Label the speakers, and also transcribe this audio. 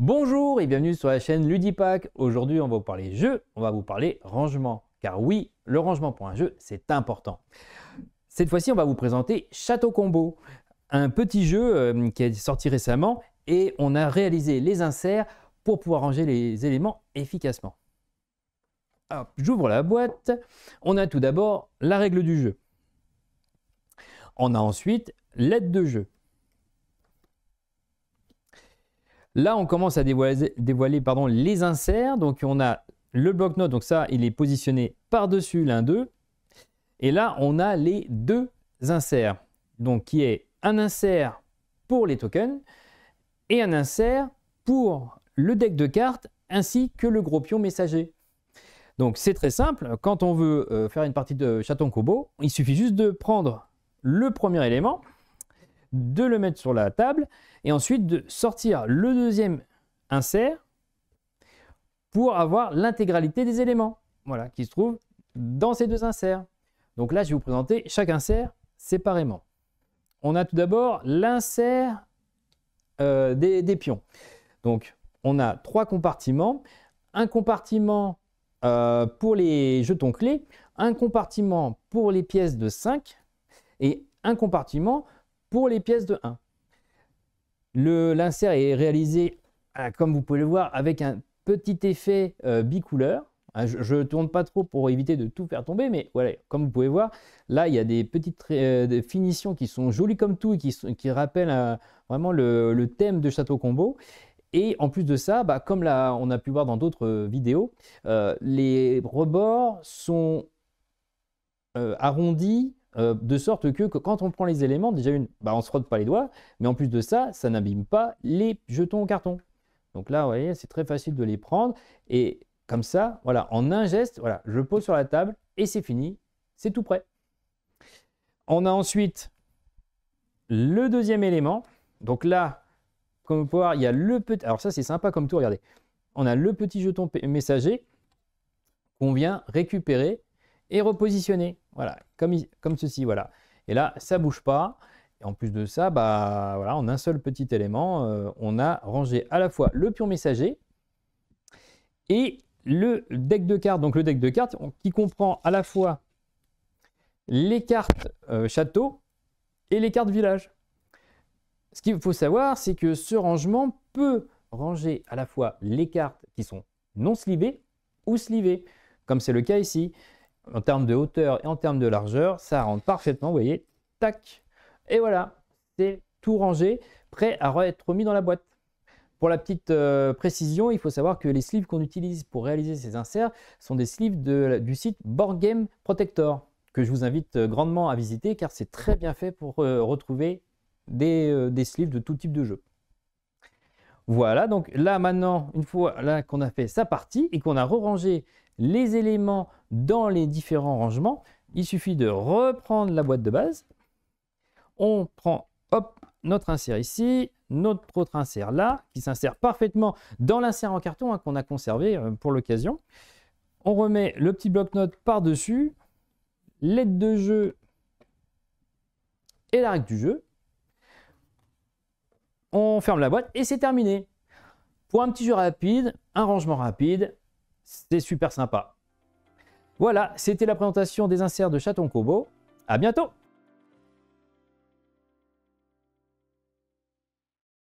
Speaker 1: Bonjour et bienvenue sur la chaîne Ludipack. Aujourd'hui, on va vous parler jeu, on va vous parler rangement. Car oui, le rangement pour un jeu, c'est important. Cette fois-ci, on va vous présenter Château Combo, un petit jeu qui est sorti récemment et on a réalisé les inserts pour pouvoir ranger les éléments efficacement. J'ouvre la boîte. On a tout d'abord la règle du jeu. On a ensuite l'aide de jeu. Là, on commence à dévoiler les inserts. Donc, on a le bloc-notes. Donc, ça, il est positionné par-dessus l'un d'eux. Et là, on a les deux inserts. Donc, qui est un insert pour les tokens et un insert pour le deck de cartes ainsi que le gros pion messager. Donc, c'est très simple. Quand on veut faire une partie de Château Combo, il suffit juste de prendre le premier élément, de le mettre sur la table et ensuite de sortir le deuxième insert pour avoir l'intégralité des éléments, voilà, qui se trouvent dans ces deux inserts. Donc là, je vais vous présenter chaque insert séparément. On a tout d'abord l'insert des pions. Donc, on a trois compartiments. Un compartiment pour les jetons clés, un compartiment pour les pièces de 5 et un compartiment pour les pièces de 1. L'insert est réalisé, comme vous pouvez le voir, avec un petit effet bicouleur. Je ne tourne pas trop pour éviter de tout faire tomber, mais voilà, comme vous pouvez voir, là, il y a des petites des finitions qui sont jolies comme tout et qui rappellent vraiment le thème de Château Combo. Et en plus de ça, comme on a pu voir dans d'autres vidéos, les rebords sont arrondis de sorte que quand on prend les éléments, déjà on ne se frotte pas les doigts, mais en plus de ça, ça n'abîme pas les jetons en carton. Donc là, vous voyez, c'est très facile de les prendre. Et comme ça, voilà, en un geste, voilà, je pose sur la table et c'est fini, c'est tout prêt. On a ensuite le deuxième élément. Donc là, comme vous pouvez voir, il y a le petit... Alors ça, c'est sympa comme tout, regardez. On a le petit jeton messager qu'on vient récupérer et repositionner. Voilà, comme ceci, voilà. Et là, ça ne bouge pas. Et en plus de ça, voilà, en un seul petit élément, on a rangé à la fois le pion messager et le deck de cartes. Donc le deck de cartes qui comprend à la fois les cartes château et les cartes village. Ce qu'il faut savoir, c'est que ce rangement peut ranger à la fois les cartes qui sont non slivées ou slivées, comme c'est le cas ici. En termes de hauteur et en termes de largeur, ça rentre parfaitement, vous voyez, tac. Et voilà, c'est tout rangé, prêt à être remis dans la boîte. Pour la petite précision, il faut savoir que les sleeves qu'on utilise pour réaliser ces inserts sont des sleeves du site Board Game Protector, que je vous invite grandement à visiter car c'est très bien fait pour retrouver des sleeves de tout type de jeu. Voilà, donc là maintenant, une fois qu'on a fait sa partie et qu'on a rangé les éléments dans les différents rangements, il suffit de reprendre la boîte de base. On prend hop, notre insert ici, notre autre insert là, qui s'insère parfaitement dans l'insert en carton qu'on a conservé pour l'occasion. On remet le petit bloc-notes par-dessus, l'aide de jeu et la règle du jeu. On ferme la boîte et c'est terminé. Pour un petit jeu rapide, un rangement rapide, c'est super sympa. Voilà, c'était la présentation des inserts de Château Combo. À bientôt!